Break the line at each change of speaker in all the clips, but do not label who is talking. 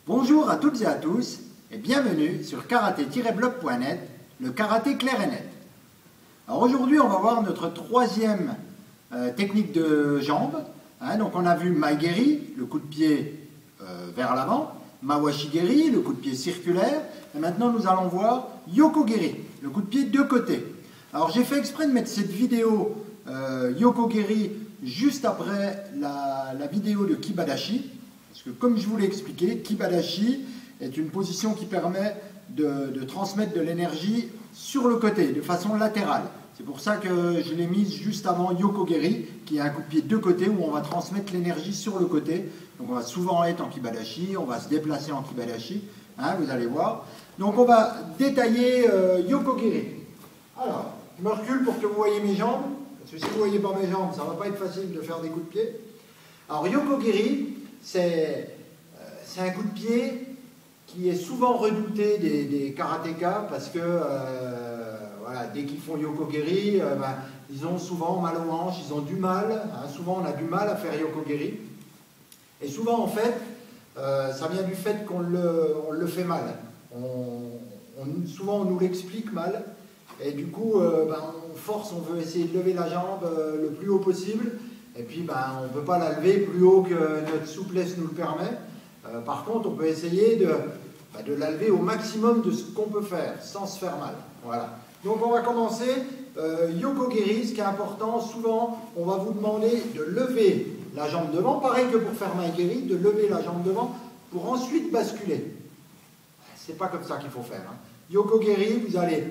Bonjour à toutes et à tous et bienvenue sur karaté-blog.net, le karaté clair et net. Alors aujourd'hui on va voir notre troisième technique de jambe. Donc on a vu Maegeri, le coup de pied vers l'avant, Mawashigeri, le coup de pied circulaire, et maintenant nous allons voir Yokogeri, le coup de pied de côté. Alors j'ai fait exprès de mettre cette vidéo Yokogeri juste après la vidéo de Kibadashi, parce que comme je vous l'ai expliqué, Kibadashi est une position qui permet de transmettre de l'énergie sur le côté, de façon latérale. C'est pour ça que je l'ai mise juste avant Yokogeri, qui est un coup de pied de côté où on va transmettre l'énergie sur le côté. Donc on va souvent être en Kibadashi, on va se déplacer en Kibadashi, vous allez voir. Donc on va détailler Yokogeri. Alors, je me recule pour que vous voyez mes jambes, parce que si vous ne voyez pas mes jambes, ça ne va pas être facile de faire des coups de pied. Alors Yokogeri, c'est un coup de pied qui est souvent redouté des karatékas parce que voilà, dès qu'ils font Yokogeri, ils ont souvent mal aux hanches, ils ont du mal, souvent on a du mal à faire Yokogeri. Et souvent en fait, ça vient du fait qu'on le fait mal. Souvent on nous l'explique mal et du coup on force, on veut essayer de lever la jambe le plus haut possible. Et puis, on ne peut pas la lever plus haut que notre souplesse nous le permet. Par contre, on peut essayer de la lever au maximum de ce qu'on peut faire, sans se faire mal. Voilà. Donc, on va commencer. Yokogeri, ce qui est important, souvent, on va vous demander de lever la jambe devant, pareil que pour faire Maegeri, de lever la jambe devant pour ensuite basculer. C'est pas comme ça qu'il faut faire. Yokogeri, vous allez...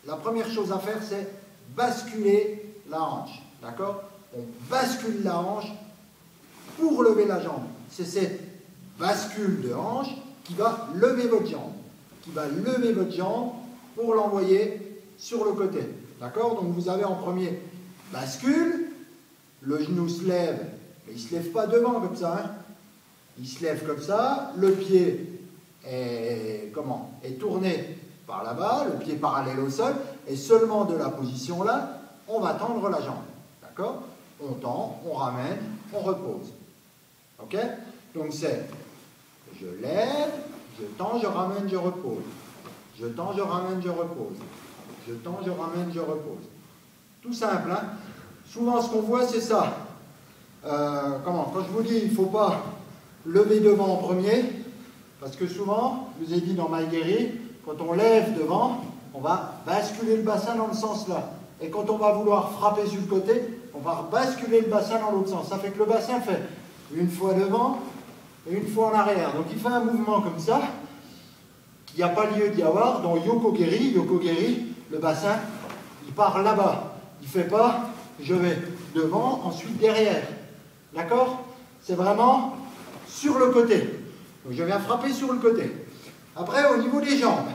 La première chose à faire, c'est basculer la hanche. D'accord ? On bascule la hanche pour lever la jambe. C'est cette bascule de hanche qui va lever votre jambe. Qui va lever votre jambe pour l'envoyer sur le côté. D'accord? Donc vous avez en premier bascule, le genou se lève, mais il ne se lève pas devant comme ça. Il se lève comme ça, le pied est tourné par là-bas, le pied parallèle au sol, et seulement de la position là, on va tendre la jambe. D'accord? On tend, on ramène, on repose. Ok? Donc c'est, je lève, je tends, je ramène, je repose. Je tends, je ramène, je repose. Je tends, je ramène, je repose. Tout simple, hein? Souvent ce qu'on voit c'est ça. Quand je vous dis il ne faut pas lever devant en premier, parce que souvent, je vous ai dit dans Maegeri, quand on lève devant, on va basculer le bassin dans le sens là. Et quand on va vouloir frapper sur le côté, on va basculer le bassin dans l'autre sens. Ça fait que le bassin fait une fois devant et une fois en arrière. Donc il fait un mouvement comme ça, qu'il n'y a pas lieu d'y avoir. Dans Yokogeri, le bassin, il part là-bas. Il ne fait pas, je vais devant, ensuite derrière. D'accord? C'est vraiment sur le côté. Donc je viens frapper sur le côté. Après, au niveau des jambes,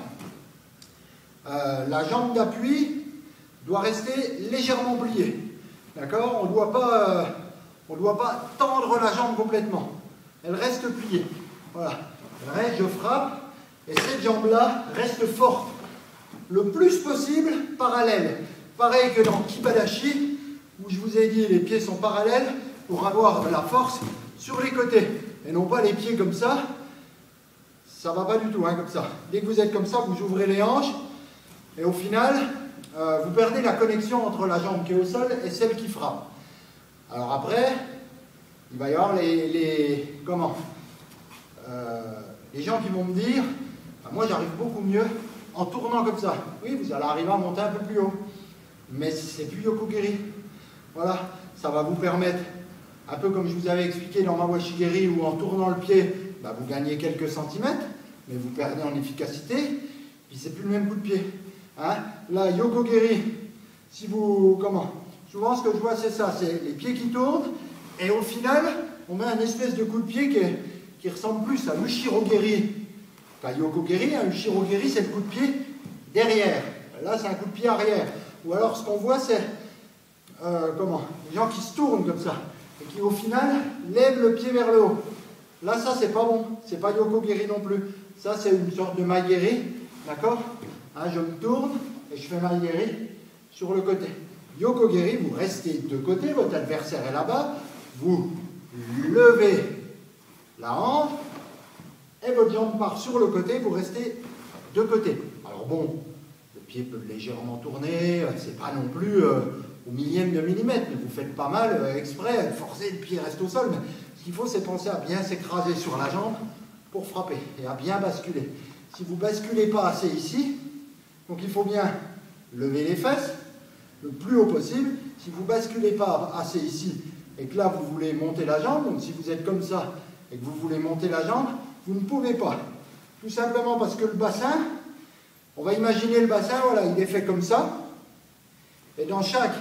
la jambe d'appui doit rester légèrement pliée. D'accord? On ne doit pas tendre la jambe complètement. Elle reste pliée. Voilà. Elle reste, je frappe, et cette jambe-là reste forte. Le plus possible parallèle. Pareil que dans Kibadashi, où je vous ai dit les pieds sont parallèles pour avoir de la force sur les côtés. Et non pas les pieds comme ça. Ça ne va pas du tout, comme ça. Dès que vous êtes comme ça, vous ouvrez les hanches, et au final... vous perdez la connexion entre la jambe qui est au sol et celle qui frappe. Alors après, il va y avoir les gens qui vont me dire, moi j'arrive beaucoup mieux en tournant comme ça. Oui, vous allez arriver à monter un peu plus haut. Mais c'est plus Yokogeri. Voilà, ça va vous permettre, un peu comme je vous avais expliqué dans Mawashigeri, où en tournant le pied, vous gagnez quelques centimètres, mais vous perdez en efficacité, puis c'est plus le même coup de pied. Là, Yokogeri, souvent ce que je vois c'est ça, c'est les pieds qui tournent, et au final, on met un espèce de coup de pied qui ressemble plus à Ushirogeri qu'à Yokogeri. Ushirogeri, c'est le coup de pied derrière. Là, c'est un coup de pied arrière. Ou alors, ce qu'on voit, c'est les gens qui se tournent comme ça, et qui au final, lèvent le pied vers le haut. Là, ça, c'est pas bon. C'est pas Yokogeri non plus. Ça, c'est une sorte de Maegeri, d'accord? Je me tourne et je fais Maegeri sur le côté. Yokogeri, vous restez de côté, votre adversaire est là-bas, vous levez la hanche et votre jambe part sur le côté, vous restez de côté. Alors bon, le pied peut légèrement tourner, c'est pas non plus au millième de millimètre, mais vous faites pas mal exprès, forcer, le pied reste au sol. Mais ce qu'il faut, c'est penser à bien s'écraser sur la jambe pour frapper et à bien basculer. Si vous ne basculez pas assez ici, donc il faut bien lever les fesses le plus haut possible. Si vous ne basculez pas assez ici et que là vous voulez monter la jambe, donc si vous êtes comme ça et que vous voulez monter la jambe, vous ne pouvez pas. Tout simplement parce que le bassin, on va imaginer le bassin, voilà, il est fait comme ça. Et dans chaque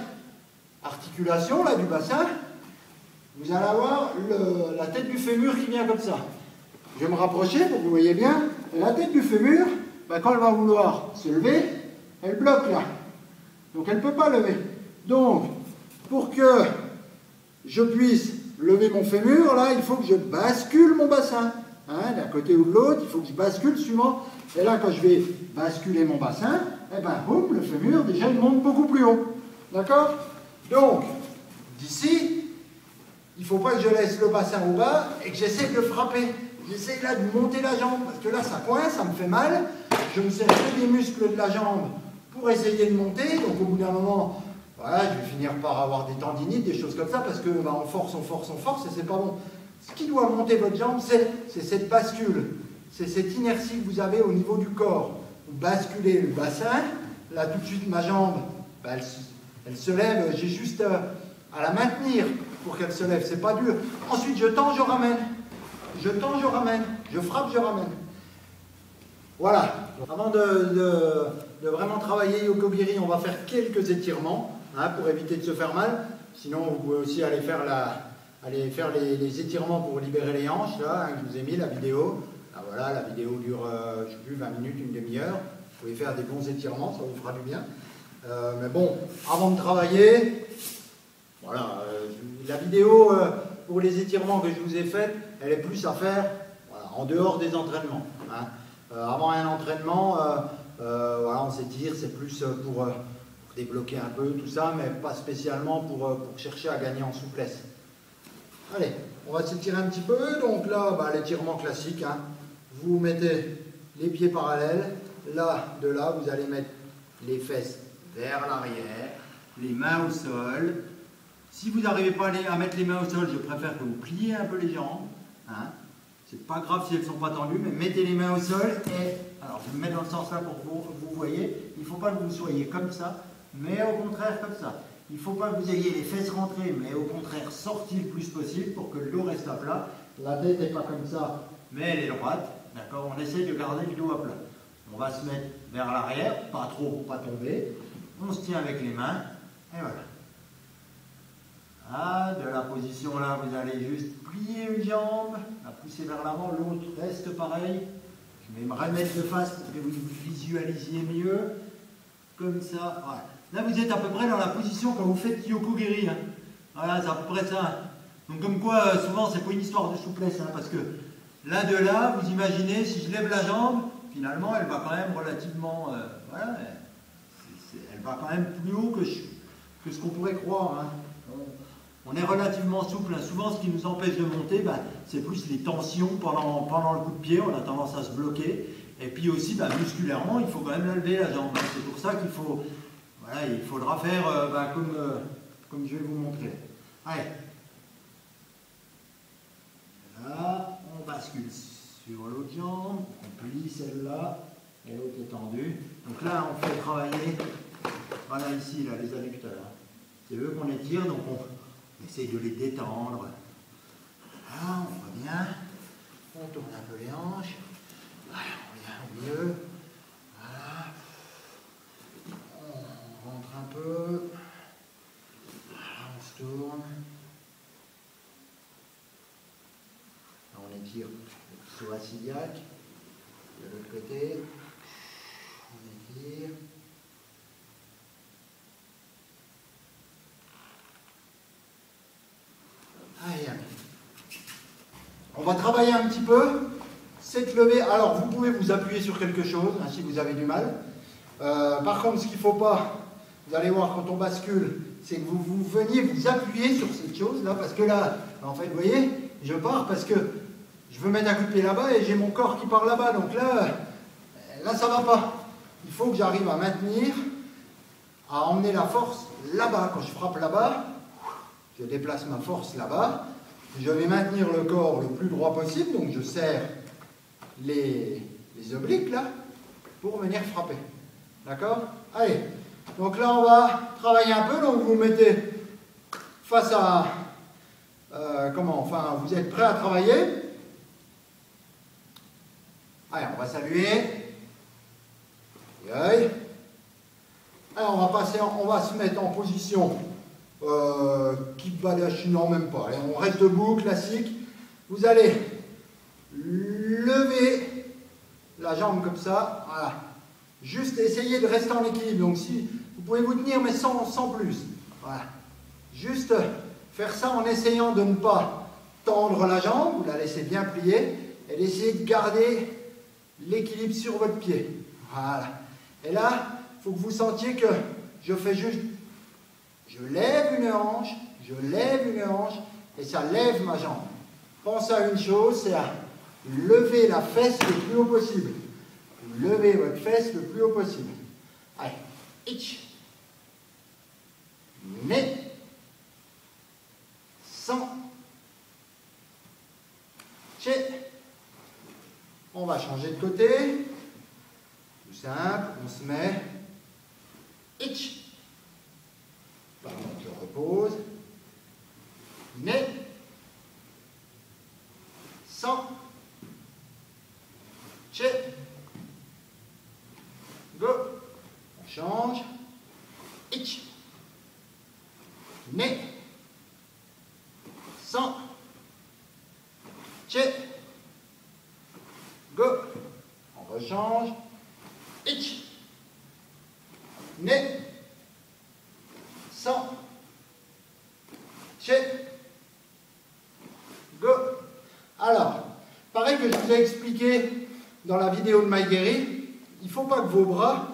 articulation là, du bassin, vous allez avoir la tête du fémur qui vient comme ça. Je vais me rapprocher pour que vous voyez bien. Et la tête du fémur, ben, quand elle va vouloir se lever, elle bloque là. Donc elle ne peut pas lever. Donc, pour que je puisse lever mon fémur, là, il faut que je bascule mon bassin. Hein, d'un côté ou de l'autre, il faut que je bascule suivant. Et là, quand je vais basculer mon bassin, eh ben, boum, le fémur, déjà, il monte beaucoup plus haut. D'accord? Donc, d'ici, il ne faut pas que je laisse le bassin au bas et que j'essaie de le frapper. J'essaie là de monter la jambe, parce que là, ça coince, ça me fait mal. Je me serre tous les muscles de la jambe pour essayer de monter. Donc, au bout d'un moment, voilà, je vais finir par avoir des tendinites, des choses comme ça, parce que bah, on force, et c'est pas bon. Ce qui doit monter votre jambe, c'est cette bascule. C'est cette inertie que vous avez au niveau du corps. Vous basculez le bassin. Là, tout de suite, ma jambe, bah, elle se lève. J'ai juste à la maintenir pour qu'elle se lève. C'est pas dur. Ensuite, je tends, je ramène. Je tends, je ramène. Je frappe, je ramène. Voilà. Avant de vraiment travailler Yoko-Giri, on va faire quelques étirements hein, pour éviter de se faire mal. Sinon, vous pouvez aussi aller faire les étirements pour libérer les hanches, là, hein, que je vous ai mis, la vidéo. Ah, voilà, la vidéo dure, je ne sais plus, 20 minutes, une demi-heure. Vous pouvez faire des bons étirements, ça vous fera du bien. Mais bon, avant de travailler, voilà, la vidéo pour les étirements que je vous ai faite, elle est plus à faire voilà, en dehors des entraînements. Hein. Avant un entraînement, voilà, on s'étire, c'est plus pour débloquer un peu tout ça, mais pas spécialement pour chercher à gagner en souplesse. Allez, on va s'étirer un petit peu. Donc là, bah, l'étirement classique. Hein. Vous mettez les pieds parallèles. Là, de là, vous allez mettre les fesses vers l'arrière, les mains au sol. Si vous n'arrivez pas à mettre les mains au sol, je préfère que vous pliez un peu les jambes. Hein. C'est pas grave si elles ne sont pas tendues, mais mettez les mains au sol. Et alors, je vais me mettre dans le sens là pour que vous voyez. Il ne faut pas que vous soyez comme ça, mais au contraire comme ça. Il ne faut pas que vous ayez les fesses rentrées, mais au contraire sorties le plus possible pour que le dos reste à plat. La tête n'est pas comme ça, mais elle est droite. D'accord? On essaie de garder le dos à plat. On va se mettre vers l'arrière, pas trop pour ne pas tomber. On se tient avec les mains, et voilà. Ah, de la position là, vous allez juste plier une jambe, la pousser vers l'avant, l'autre reste pareil. Je vais me remettre de face pour que vous visualisiez mieux. Comme ça, voilà. Là, vous êtes à peu près dans la position quand vous faites Yoko-Giri. Hein. Voilà, c'est à peu près ça. Donc, comme quoi, souvent, c'est pas une histoire de souplesse. Hein, parce que là, de là, vous imaginez, si je lève la jambe, finalement, elle va quand même relativement... voilà, elle va quand même plus haut que ce qu'on pourrait croire. Hein. On est relativement souple. Hein. Souvent, ce qui nous empêche de monter, ben, c'est plus les tensions pendant le coup de pied. On a tendance à se bloquer. Et puis aussi, ben, musculairement, il faut quand même la lever, la jambe. C'est pour ça qu'il faut... Voilà, il faudra faire comme je vais vous montrer. Allez. Là, on bascule sur l'autre jambe, on plie celle-là, et l'autre est tendue. Donc là, on fait travailler, voilà ici, là, les adducteurs. C'est eux qu'on étire, donc on essaye de les détendre. Voilà, on va bien. On tourne un peu les hanches. Voilà, on vient au milieu. Voilà. On rentre un peu. Voilà, on se tourne. Là, on étire le psoas iliaque. De l'autre côté. On étire. Allez, allez. On va travailler un petit peu cette levée. Alors, vous pouvez vous appuyer sur quelque chose hein, si vous avez du mal. Par contre, ce qu'il ne faut pas, vous allez voir quand on bascule, c'est que vous veniez vous appuyer sur cette chose-là, parce que là, en fait, vous voyez, je pars parce que je veux mettre un coup de pied là-bas et j'ai mon corps qui part là-bas. Donc là, ça va pas. Il faut que j'arrive à maintenir, à emmener la force là-bas. Quand je frappe là-bas, je déplace ma force là-bas. Je vais maintenir le corps le plus droit possible. Donc je serre les obliques là pour venir frapper. D'accord? Allez. Donc là, on va travailler un peu. Donc vous mettez face à... enfin, vous êtes prêt à travailler. Allez, on va saluer. Allez, on va se mettre en position kick balashi, non même pas. Allez, on reste debout, classique. Vous allez lever la jambe comme ça. Voilà. Juste essayer de rester en équilibre. Donc si vous pouvez vous tenir, mais sans plus. Voilà. Juste faire ça en essayant de ne pas tendre la jambe, vous la laissez bien plier, et d'essayer de garder l'équilibre sur votre pied. Voilà. Et là, il faut que vous sentiez que je fais juste, je lève une hanche, et ça lève ma jambe. Pensez à une chose, c'est à lever la fesse le plus haut possible. Vous levez votre fesse le plus haut possible. Allez, itch, mais, sans, chez. On va changer de côté. Tout simple, on se met. Itch. Pardon, je repose. Nez. Sans. Chez. Go. On change. Itch. Nez. Sans. Chez. Go. On rechange. Itch. Nez. Sans. Chez. Go. Alors, pareil que je vous ai expliqué dans la vidéo de Maïgueri, il ne faut pas que vos bras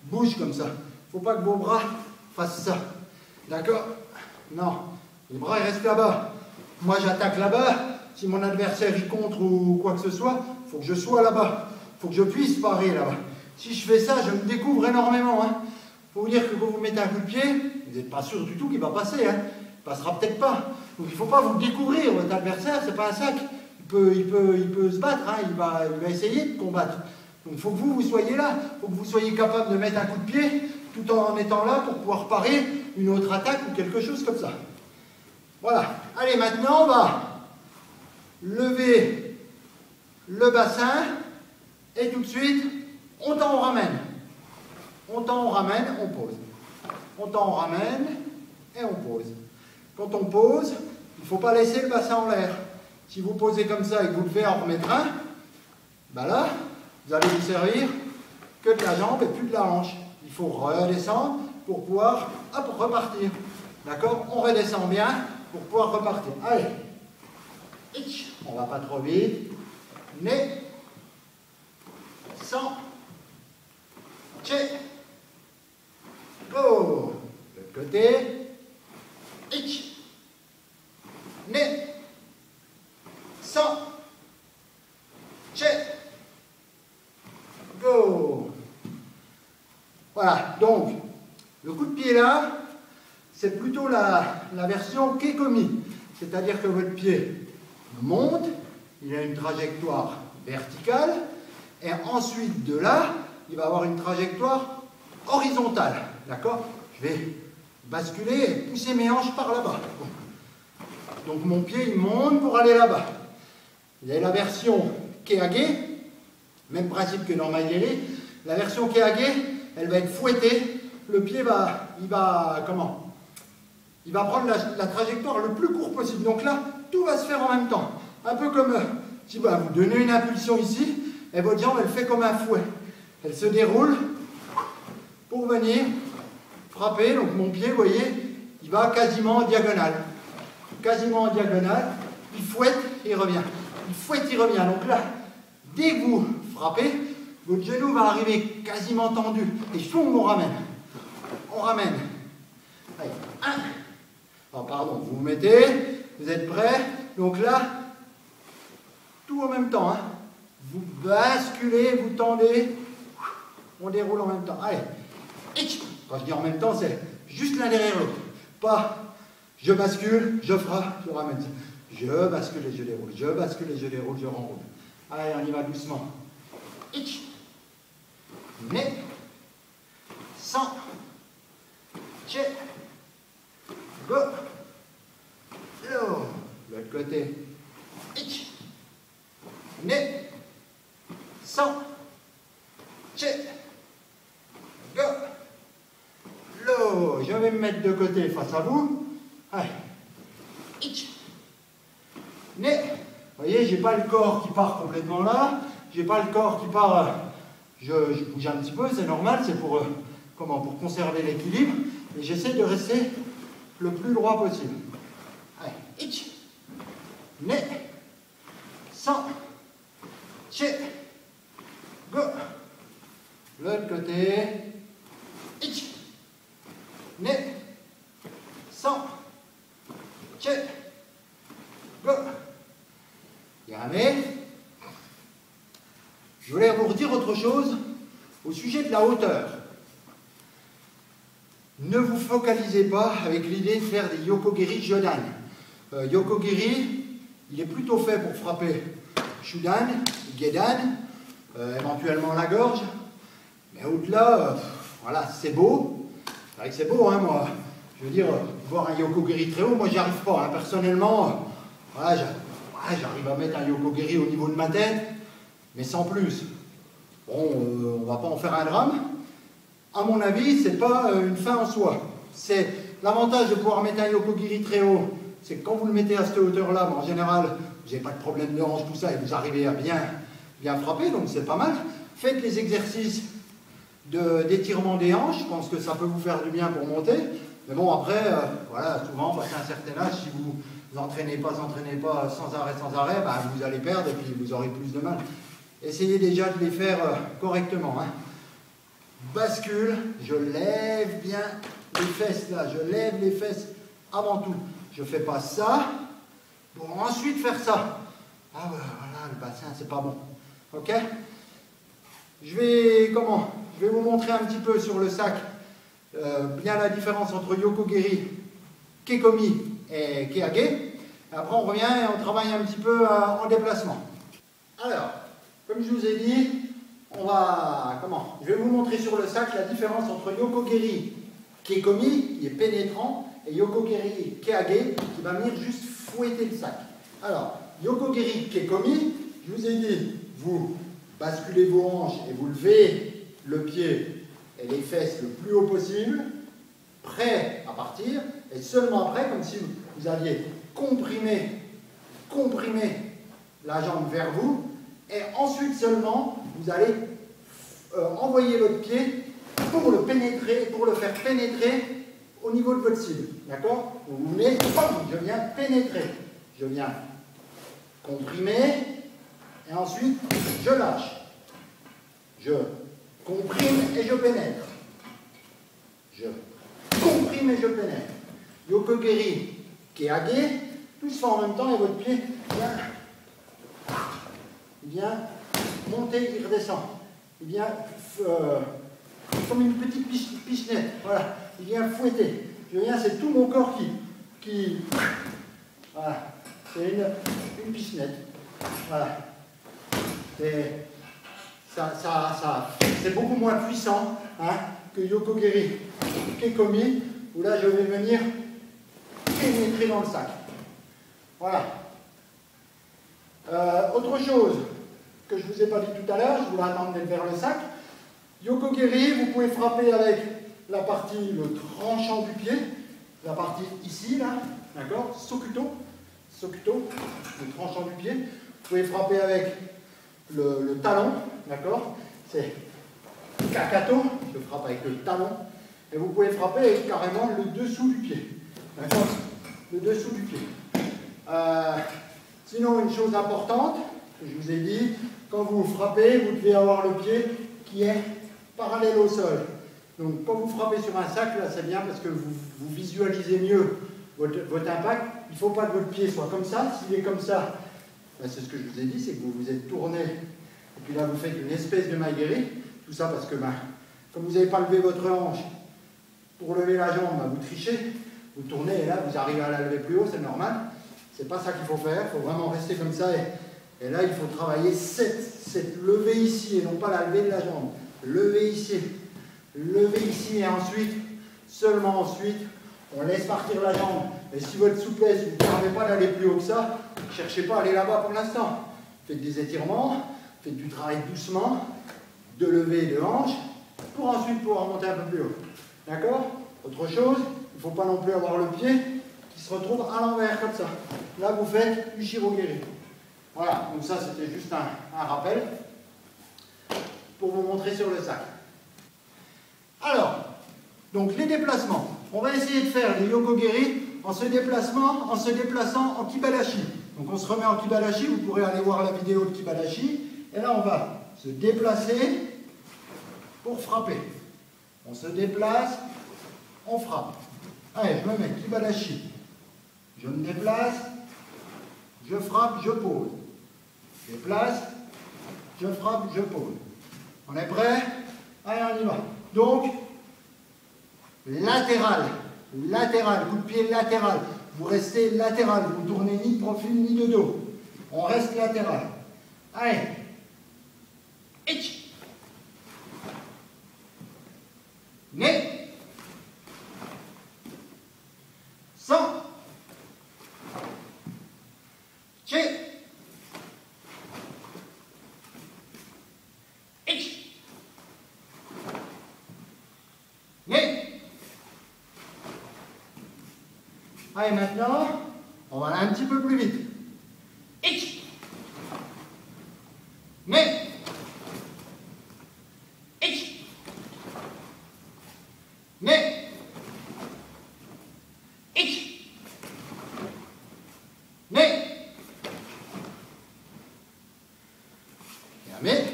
bougent comme ça. Il ne faut pas que vos bras fassent ça. D'accord? Non. Les bras ils restent là-bas. Moi j'attaque là-bas. Si mon adversaire y contre ou quoi que ce soit, il faut que je sois là-bas. Il faut que je puisse parer là-bas. Si je fais ça, je me découvre énormément. Il faut vous dire que quand vous mettez un coup de pied, vous n'êtes pas sûr du tout qu'il va passer. Il ne passera peut-être pas. Donc il ne faut pas vous découvrir. Votre adversaire, ce n'est pas un sac. Il peut se battre. Il va essayer de combattre. Donc il faut que vous soyez là. Il faut que vous soyez capable de mettre un coup de pied tout en étant là pour pouvoir parer une autre attaque ou quelque chose comme ça. Voilà. Allez, maintenant, on va lever le bassin et tout de suite, on tend, on ramène. On tend, on ramène, on pose. On tend, on ramène et on pose. Quand on pose, il ne faut pas laisser le bassin en l'air. Si vous posez comme ça et que vous devez en remettre un, ben là, vous allez vous servir que de la jambe et plus de la hanche. Il faut redescendre pour pouvoir repartir. D'accord? On redescend bien pour pouvoir repartir. Allez. Itch. On ne va pas trop vite. Nez. Sans. Tché. Go. De l'autre côté. Itch. Nez. Sans. Tché. Go. Voilà. Donc, le coup de pied là, c'est plutôt la version kekomi. C'est-à-dire que votre pied monte, il a une trajectoire verticale, et ensuite de là, il va avoir une trajectoire horizontale. D'accord? Je vais basculer et pousser mes hanches par là-bas. Donc mon pied, il monte pour aller là-bas. Vous avez la version keage, même principe que dans Maïgueri. La version keage, elle va être fouettée. Le pied il va prendre la trajectoire le plus court possible. Donc là, tout va se faire en même temps. Un peu comme si vous donnez une impulsion ici, et votre jambe, elle fait comme un fouet. Elle se déroule pour venir frapper. Donc mon pied, vous voyez, il va quasiment en diagonale. Quasiment en diagonale. Il fouette et il revient. Il fouette, il revient. Donc là, dès que vous frappez, votre genou va arriver quasiment tendu. Et choum, on ramène. On ramène. Allez, 1. Oh, pardon, vous vous mettez, vous êtes prêts. Donc là, tout en même temps. Hein. Vous basculez, vous tendez, on déroule en même temps. Allez, quand je dis en même temps, c'est juste l'un derrière l'autre. Pas je bascule, je frappe, je ramène. Je bascule et je déroule, je bascule et je déroule, je renroule. Allez, on y va doucement. Mais, sans, check, go, l'autre côté, mais, sans, check, go, l'autre. Je vais me mettre de côté face à vous. Allez, mais, vous voyez, j'ai pas le corps qui part complètement là, j'ai pas le corps qui part, je bouge un petit peu, c'est normal, c'est pour, pour conserver l'équilibre, et j'essaie de rester le plus droit possible. Allez, mais, sans, check, go, l'autre côté, mais, sans, check, go. Jamais. Je voulais vous redire autre chose au sujet de la hauteur. Ne vous focalisez pas avec l'idée de faire des Yokogiri Jodan. Yokogiri, il est plutôt fait pour frapper Shudan, Gedan, éventuellement la gorge. Mais au-delà, voilà, c'est beau. C'est vrai que c'est beau, hein, moi. Je veux dire, voir un Yokogiri très haut, moi j'y arrive pas. Hein. Personnellement, voilà, j'arrive à mettre un Yokogiri au niveau de ma tête, mais sans plus. Bon, on va pas en faire un drame. À mon avis, c'est pas une fin en soi. C'est l'avantage de pouvoir mettre un Yokogiri très haut, c'est que quand vous le mettez à cette hauteur-là, en général, vous n'avez pas de problème de hanche, tout ça, et vous arrivez à bien frapper, donc c'est pas mal. Faites les exercices d'étirement des hanches, je pense que ça peut vous faire du bien pour monter. Mais bon, après, voilà, souvent, passé un certain âge, si vous entraînez pas sans arrêt, bah, vous allez perdre et puis vous aurez plus de mal. Essayez déjà de les faire correctement. Hein. Bascule, je lève bien les fesses là, je lève les fesses avant tout. Je ne fais pas ça pour ensuite faire ça. Ah voilà, le bassin, c'est pas bon. Ok? Je vais vous montrer un petit peu sur le sac bien la différence entre Yokogiri, Kekomi et Keage. Après on revient et on travaille un petit peu en déplacement. Alors, comme je vous ai dit, je vais vous montrer sur le sac la différence entre Yokogiri Kekomi, qui est pénétrant, et Yokogiri Keage, qui va venir juste fouetter le sac. Alors, Yokogiri Kekomi, je vous ai dit, vous basculez vos hanches et vous levez le pied et les fesses le plus haut possible, prêt à partir, et seulement après, comme si vous aviez comprimé la jambe vers vous, et ensuite seulement, vous allez envoyer votre pied pour le faire pénétrer au niveau de votre cible. D'accord? Vous venez, je viens pénétrer, je viens comprimer, et ensuite je lâche. Je comprime et je pénètre. Je comprime et je pénètre. Yokogiri Keage, tout se fait en même temps et votre pied vient monter, il redescend. Il vient comme une petite pichenette. Voilà, il vient fouetter. C'est tout mon corps qui voilà, c'est une pichenette. Voilà. C'est beaucoup moins puissant hein, que Yokogiri Kekomi, où là je vais venir pénétrer dans le sac. Voilà. Autre chose que je ne vous ai pas dit tout à l'heure, je voulais attendre vers le sac. Yokogiri, vous pouvez frapper avec la partie, le tranchant du pied, la partie ici, là, d'accord, Sokuto, le tranchant du pied. Vous pouvez frapper avec le talon, d'accord, c'est Kakato, je frappe avec le talon. Et vous pouvez frapper avec carrément le dessous du pied, d'accord, le dessous du pied. Sinon, une chose importante, que je vous ai dit, quand vous frappez, vous devez avoir le pied qui est parallèle au sol. Donc, quand vous frappez sur un sac, là, c'est bien parce que vous visualisez mieux votre impact. Il ne faut pas que votre pied soit comme ça. S'il est comme ça, ben, c'est ce que je vous ai dit, c'est que vous vous êtes tourné, et puis là vous faites une espèce de maigri, tout ça parce que ben, comme vous n'avez pas levé votre hanche, pour lever la jambe, ben, vous trichez, vous tournez et là vous arrivez à la lever plus haut, c'est normal. C'est pas ça qu'il faut faire, il faut vraiment rester comme ça et là il faut travailler cette levée ici et non pas la levée de la jambe. Lever ici et ensuite, seulement ensuite, on laisse partir la jambe. Et si votre souplesse ne vous permet pas d'aller plus haut que ça, ne cherchez pas à aller là-bas pour l'instant. Faites des étirements, faites du travail doucement, de lever de hanche, pour ensuite pouvoir monter un peu plus haut. D'accord? Autre chose, il ne faut pas non plus avoir le pied qui se retrouve à l'envers comme ça. Là, vous faites du shirogiri. Voilà, donc ça c'était juste un rappel pour vous montrer sur le sac. Alors, donc les déplacements. On va essayer de faire les yokogiri en se déplaçant en kibalashi. Donc on se remet en kibalashi, vous pourrez aller voir la vidéo de kibalashi. Et là on va se déplacer pour frapper. On se déplace, on frappe. Allez, je me mets kibalashi. Je me déplace, je frappe, je pose. Je déplace, je frappe, je pose. On est prêt? Allez, on y va. Donc, latéral, coup de pied latéral. Vous restez latéral, vous ne tournez ni de profil ni de dos. On reste latéral. Allez. Ich. Ne. 100. Che. Ich. Ne. Allez, maintenant, on va aller un petit peu plus vite. Ich. Ne. Ich. Ne. Ich. Ne. Fermez.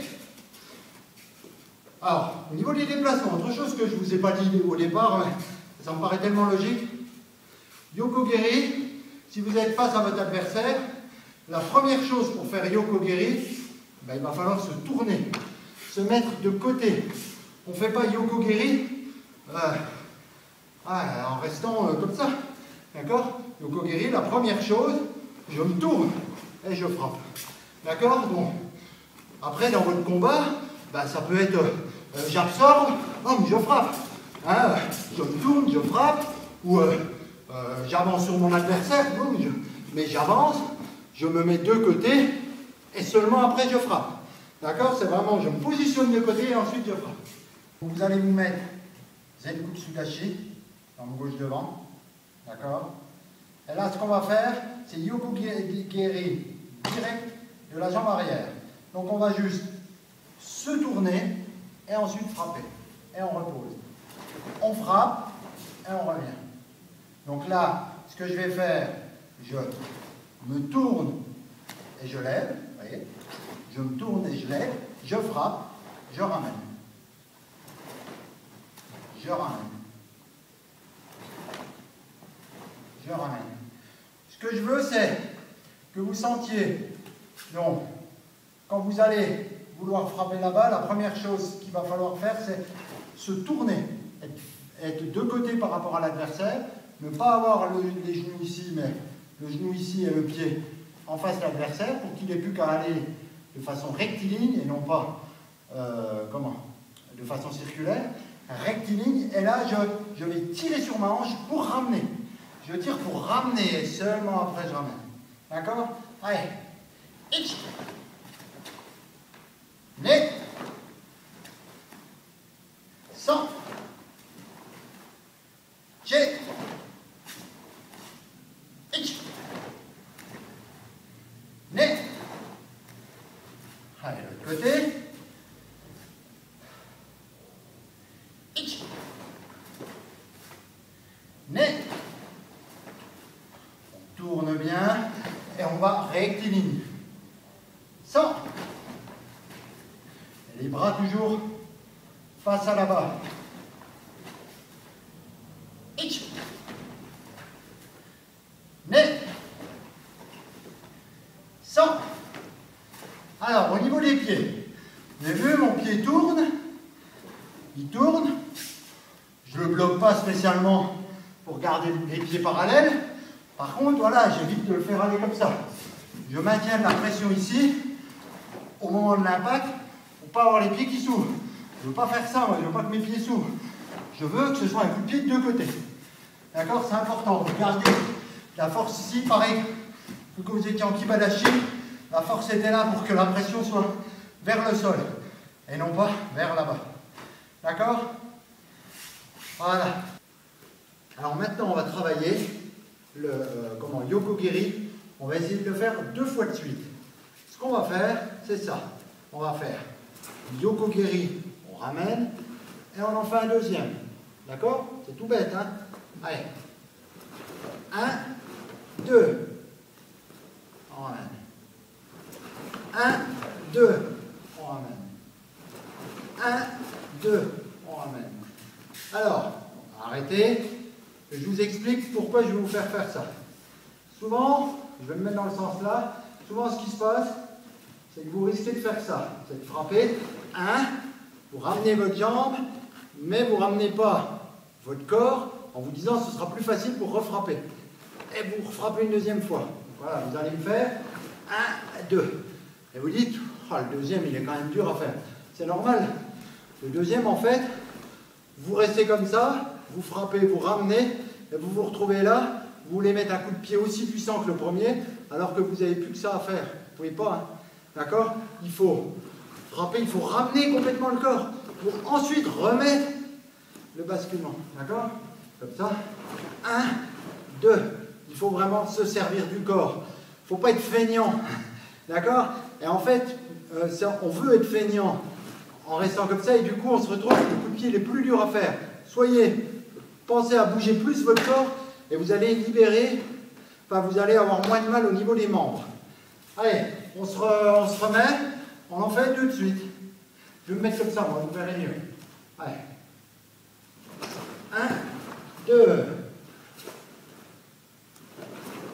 Alors, au niveau des déplacements, autre chose que je ne vous ai pas dit au départ, ça me paraît tellement logique. Yokogiri, si vous êtes face à votre adversaire, la première chose pour faire Yokogiri, ben, il va falloir se tourner, se mettre de côté. On ne fait pas Yokogiri en restant comme ça. D'accord? Yokogiri, la première chose, je me tourne et je frappe. D'accord? Donc, après, dans votre combat, ben, ça peut être j'absorbe, je frappe. Hein, je me tourne, je frappe, ou j'avance sur mon adversaire, mais j'avance, je me mets de côté, et seulement après je frappe. D'accord? C'est vraiment, je me positionne de côté et ensuite je frappe. Vous allez vous mettre Zenku Tsudashi, jambe gauche devant. D'accord? Et là, ce qu'on va faire, c'est Yokogiri direct de la jambe arrière. Donc on va juste se tourner et ensuite frapper. Et on repose. On frappe et on revient. Donc là, ce que je vais faire, je me tourne et je lève. Vous voyez? Je me tourne et je lève. Je frappe, je ramène. Je ramène. Je ramène. Ce que je veux, c'est que vous sentiez, donc, quand vous allez vouloir frapper là-bas, la première chose qu'il va falloir faire, c'est se tourner, être de côté par rapport à l'adversaire, ne pas avoir les genoux ici, mais le genou ici et le pied en face de l'adversaire, pour qu'il n'ait plus qu'à aller de façon rectiligne et non pas de façon circulaire, rectiligne, et là je vais tirer sur ma hanche pour ramener. Je tire pour ramener et seulement après je ramène. D'accord? Allez. Ich. Ne. 100. Che. Ich. Ne. Allez, de l'autre côté. Ich. Ne. On tourne bien et on va rectiligne. 100. Et les bras toujours face à la barre. Ich. Ne. 100. niveau des pieds, vous avez vu, mon pied tourne, il tourne, je ne le bloque pas spécialement pour garder les pieds parallèles. Par contre, voilà, j'évite de le faire aller comme ça. Je maintiens la pression ici, au moment de l'impact, pour ne pas avoir les pieds qui s'ouvrent. Je ne veux pas faire ça, moi, je ne veux pas que mes pieds s'ouvrent. Je veux que ce soit un coup de pied de deux côtés. D'accord? C'est important. Regardez la force ici, pareil, vu que vous étiez en kibadashi, la force était là pour que la pression soit vers le sol et non pas vers là-bas. D'accord? Voilà. Alors maintenant, on va travailler le Yokogiri. On va essayer de le faire 2 fois de suite. Ce qu'on va faire, c'est ça. On va faire Yokogiri, on ramène, et on en fait un deuxième. D'accord? C'est tout bête, hein? Allez. 1, 2. On ramène. 1, 2. On ramène. 1, 2. On ramène. Alors, on va arrêter. Je vous explique pourquoi je vais vous faire ça. Souvent, je vais me mettre dans le sens là, souvent ce qui se passe, c'est que vous risquez de faire ça. C'est de frapper. 1, vous ramenez votre jambe, mais vous ne ramenez pas votre corps en vous disant que ce sera plus facile pour refrapper. Et vous refrappez une deuxième fois. Voilà, vous allez me faire 1, 2. Et vous dites, oh, le deuxième, il est quand même dur à faire. C'est normal. Le deuxième, en fait, vous restez comme ça, vous frappez, vous ramenez, et vous vous retrouvez là, vous voulez mettre un coup de pied aussi puissant que le premier, alors que vous n'avez plus que ça à faire. Vous ne pouvez pas, hein. D'accord? Il faut frapper, il faut ramener complètement le corps, pour ensuite remettre le basculement. D'accord? Comme ça. 1, 2. Il faut vraiment se servir du corps. Il ne faut pas être feignant. D'accord? Et en fait, on veut être feignant en restant comme ça, et du coup, on se retrouve, le coup de pied il est plus dur à faire. Pensez à bouger plus votre corps, et vous allez libérer, enfin, vous allez avoir moins de mal au niveau des membres. Allez, on se remet, on en fait 2 de suite. Je vais me mettre comme ça, moi, vous verrez mieux. Allez. 1, 2.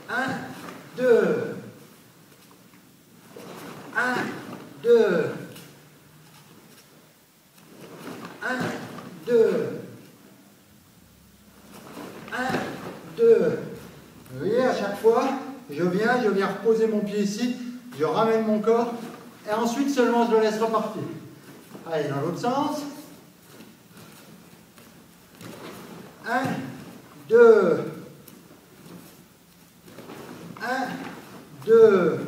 1, 2. 1, 2. 1, 2. 1, 2. Vous voyez, à chaque fois, je viens reposer mon pied ici, je ramène mon corps, et ensuite seulement je le laisse repartir. Allez, dans l'autre sens. 1, 2. 1, 2.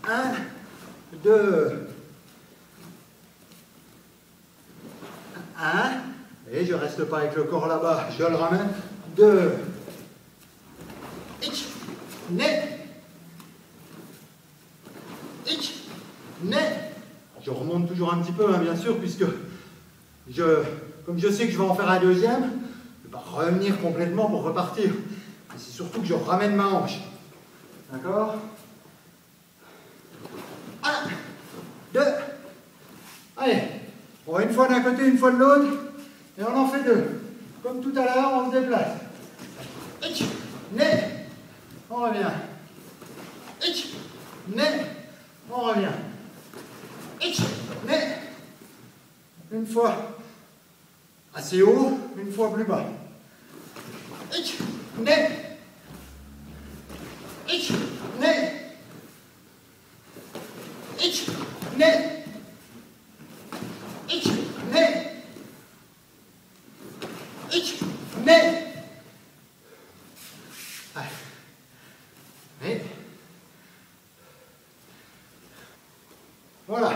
1, 2. 1. Et je ne reste pas avec le corps là-bas, je le ramène. 2. Ich, ne. Ich, ne. Je remonte toujours un petit peu, hein, bien sûr, puisque comme je sais que je vais en faire un deuxième, je ne vais pas revenir complètement pour repartir. C'est surtout que je ramène ma hanche. D'accord? 1, 2. Allez, on va une fois d'un côté, une fois de l'autre, et on en fait 2. Comme tout à l'heure, on se déplace. Ich, ne. On revient. Ich, ne. On revient. Ich, ne. Une fois assez haut, une fois plus bas. Ich, ne. Ich, ne. Ich, ne. Ich, ne. Ich, ne. Allez. Voilà.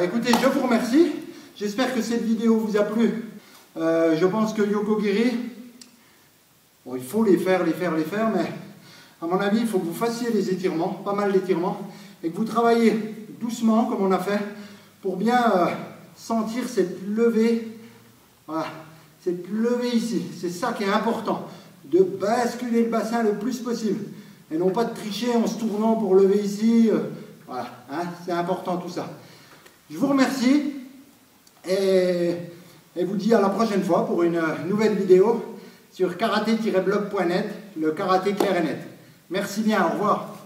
Écoutez, je vous remercie. J'espère que cette vidéo vous a plu. Je pense que Yokogiri, bon, il faut les faire, mais à mon avis, il faut que vous fassiez des étirements, pas mal d'étirements, et que vous travaillez doucement, comme on a fait, pour bien sentir cette levée. Voilà, cette levée ici. C'est ça qui est important, de basculer le bassin le plus possible, et non pas de tricher en se tournant pour lever ici. Voilà, hein, c'est important tout ça. Je vous remercie et vous dis à la prochaine fois pour une nouvelle vidéo sur karaté-blog.net, le karaté clair et net. Merci bien, au revoir.